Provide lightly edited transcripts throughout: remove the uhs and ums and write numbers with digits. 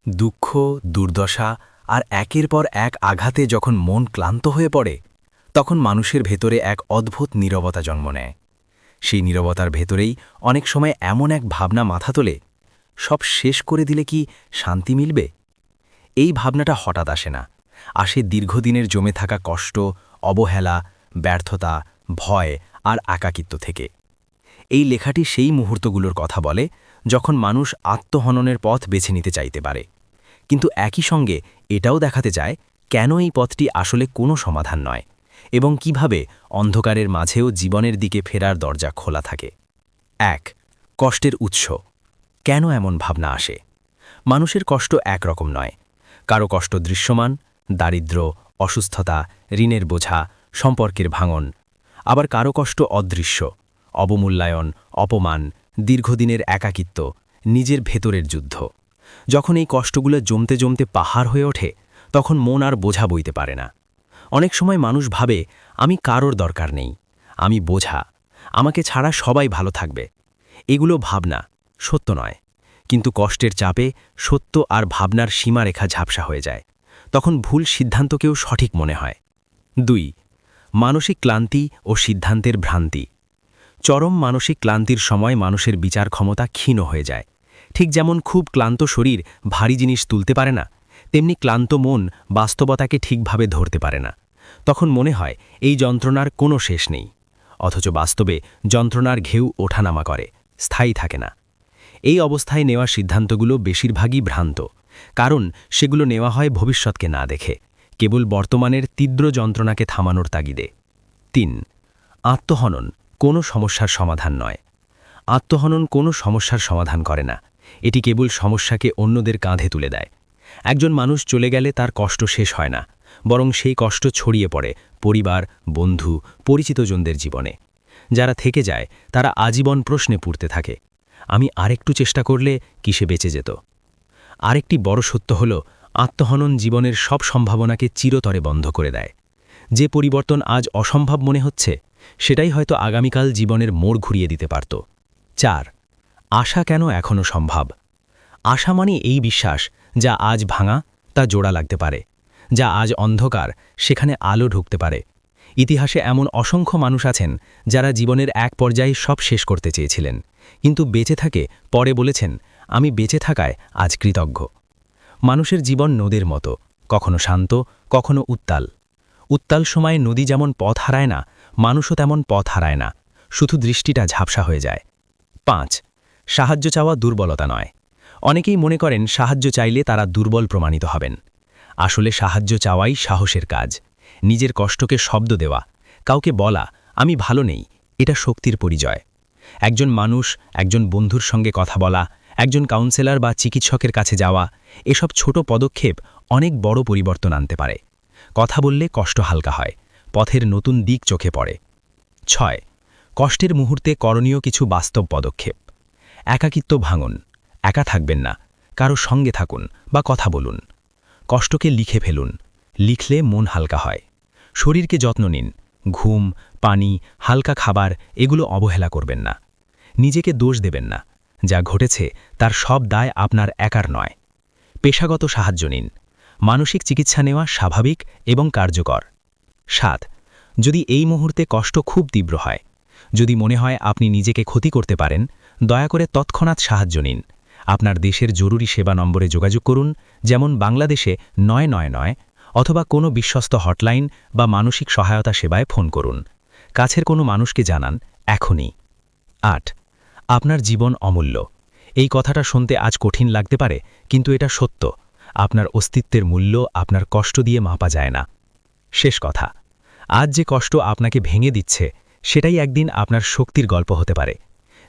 দুঃখ, দুর্দশা আর একের পর এক আঘাতে যখন মন ক্লান্ত হয়ে পড়ে তখন মানুষের ভেতরে এক অদ্ভুত নীরবতা জন্ম নেয়। সেই নীরবতার ভেতরেই অনেক সময় এমন এক ভাবনা মাথা তোলে, সব শেষ করে দিলে কি শান্তি মিলবে? এই ভাবনাটা হঠাৎ আসে না, আসে দীর্ঘদিনের জমে থাকা কষ্ট, অবহেলা, ব্যর্থতা, ভয় আর একাকিত্ব থেকে। এই লেখাটি সেই মুহূর্তগুলোর কথা বলে যখন মানুষ আত্মহননের পথ বেছে নিতে চাইতে পারে, কিন্তু একই সঙ্গে এটাও দেখাতে চায় কেন এই পথটি আসলে কোনো সমাধান নয় এবং কিভাবে অন্ধকারের মাঝেও জীবনের দিকে ফেরার দরজা খোলা থাকে। ১. কষ্টের উৎস। কেন এমন ভাবনা আসে? মানুষের কষ্ট একরকম নয়। কারো কষ্ট দৃশ্যমান, দারিদ্র্য, অসুস্থতা, ঋণের বোঝা, সম্পর্কের ভাঙন। আবার কারো কষ্ট অদৃশ্য, অবমূল্যায়ন, অপমান, দীর্ঘদিনের একাকিত্ব, নিজের ভেতরের যুদ্ধ। যখন এই কষ্টগুলো জমতে জমতে পাহাড় হয়ে ওঠে তখন মন আর বোঝা বইতে পারে না। অনেক সময় মানুষ ভাবে, আমি কারোর দরকার নেই, আমি বোঝা, আমাকে ছাড়া সবাই ভালো থাকবে। এগুলো ভাবনা, সত্য নয়। কিন্তু কষ্টের চাপে সত্য আর ভাবনার সীমারেখা ঝাপসা হয়ে যায়। তখন ভুল সিদ্ধান্তকেও সঠিক মনে হয়। ২. মানসিক ক্লান্তি ও সিদ্ধান্তের ভ্রান্তি। চরম মানসিক ক্লান্তির সময় মানুষের বিচার ক্ষমতা ক্ষীণ হয়ে যায়। ঠিক যেমন খুব ক্লান্ত শরীর ভারী জিনিস তুলতে পারে না, তেমনি ক্লান্ত মন বাস্তবতাকে ঠিকভাবে ধরতে পারে না। তখন মনে হয় এই যন্ত্রণার কোনো শেষ নেই, অথচ বাস্তবে যন্ত্রণার ঘেউ ওঠানামা করে, স্থায়ী থাকে না। এই অবস্থায় নেওয়া সিদ্ধান্তগুলো বেশিরভাগই ভ্রান্ত, কারণ সেগুলো নেওয়া হয় ভবিষ্যৎকে না দেখে, কেবল বর্তমানের তীব্র যন্ত্রণাকে থামানোর তাগিদে। ৩. আত্মহনন কোনো সমস্যার সমাধান নয়। আত্মহনন কোনো সমস্যার সমাধান করে না, এটি কেবল সমস্যাকে অন্যদের কাঁধে তুলে দেয়। একজন মানুষ চলে গেলে তার কষ্ট শেষ হয় না, বরং সেই কষ্ট ছড়িয়ে পড়ে পরিবার, বন্ধু, পরিচিতজনদের জীবনে। যারা থেকে যায় তারা আজীবন প্রশ্নে পড়তে থাকে, আমি আরেকটু চেষ্টা করলে কি সে বেঁচে যেত? আরেকটি বড় সত্য হল, আত্মহনন জীবনের সব সম্ভাবনাকে চিরতরে বন্ধ করে দেয়। যে পরিবর্তন আজ অসম্ভব মনে হচ্ছে সেটাই হয়তো আগামীকাল জীবনের মোড় ঘুরিয়ে দিতে পারত। ৪. আশা কেন এখনও সম্ভব? আশা মানে এই বিশ্বাস, যা আজ ভাঙা তা জোড়া লাগতে পারে, যা আজ অন্ধকার সেখানে আলো ঢুকতে পারে। ইতিহাসে এমন অসংখ্য মানুষ আছেন যারা জীবনের এক পর্যায়ে সব শেষ করতে চেয়েছিলেন, কিন্তু বেঁচে থাকে পরে বলেছেন, আমি বেঁচে থাকায় আজ কৃতজ্ঞ। মানুষের জীবন নদীর মতো, কখনো শান্ত, কখনো উত্তাল। উত্তাল সময়ে নদী যেমন পথ হারায় না, মানুষও তেমন পথ হারায় না, শুধু দৃষ্টিটা ঝাপসা হয়ে যায়। ৫. সাহায্য চাওয়া দুর্বলতা নয়। অনেকেই মনে করেন সাহায্য চাইলে তারা দুর্বল প্রমাণিত হবেন। আসলে সাহায্য চাওয়াই সাহসের কাজ। নিজের কষ্টকে শব্দ দেওয়া, কাউকে বলা আমি ভালো নেই, এটা শক্তির পরিচয়। একজন মানুষ, একজন বন্ধুর সঙ্গে কথা বলা, একজন কাউন্সেলর বা চিকিৎসকের কাছে যাওয়া, এসব ছোট পদক্ষেপ অনেক বড় পরিবর্তন আনতে পারে। কথা বললে কষ্ট হালকা হয়, পথের নতুন দিক চোখে পড়ে। ৬. কষ্টের মুহূর্তে করণীয় কিছু বাস্তব পদক্ষেপ। একাকিত্ব ভাঙুন, একা থাকবেন না, কারো সঙ্গে থাকুন বা কথা বলুন। কষ্টকে লিখে ফেলুন, লিখলে মন হালকা হয়। শরীরকে যত্ন নিন, ঘুম, পানি, হালকা খাবার এগুলো অবহেলা করবেন না। নিজেকে দোষ দেবেন না, যা ঘটেছে তার সব দায় আপনার একার নয়। পেশাগত সাহায্য নিন, মানসিক চিকিৎসা নেওয়া স্বাভাবিক এবং কার্যকর। ৭. যদি এই মুহূর্তে কষ্ট খুব তীব্র হয়, যদি মনে হয় আপনি নিজেকে ক্ষতি করতে পারেন, দয়া করে তৎক্ষণাৎ সাহায্য নিন। আপনার দেশের জরুরি সেবা নম্বরে যোগাযোগ করুন, যেমন বাংলাদেশে ৯৯৯, অথবা কোনো বিশ্বস্ত হটলাইন বা মানসিক সহায়তা সেবায় ফোন করুন। কাছের কোনো মানুষকে জানান এখনই। ৮. আপনার জীবন অমূল্য। এই কথাটা শুনতে আজ কঠিন লাগতে পারে, কিন্তু এটা সত্য। আপনার অস্তিত্বের মূল্য আপনার কষ্ট দিয়ে মাপা যায় না। শেষ কথা, আজ যে কষ্ট আপনাকে ভেঙে দিচ্ছে সেটাই একদিন আপনার শক্তির গল্প হতে পারে।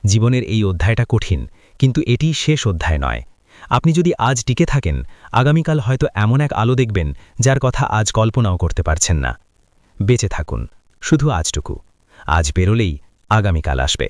জীবনের এই অধ্যায়টা কঠিন, কিন্তু এটি শেষ অধ্যায় নয়। আপনি যদি আজ টিকে থাকেন, আগামীকাল হয়তো এমন এক আলো দেখবেন যার কথা আজ কল্পনাও করতে পারছেন না। বেঁচে থাকুন, শুধু আজটুকু। আজ বেরোলেই আগামীকাল আসবে।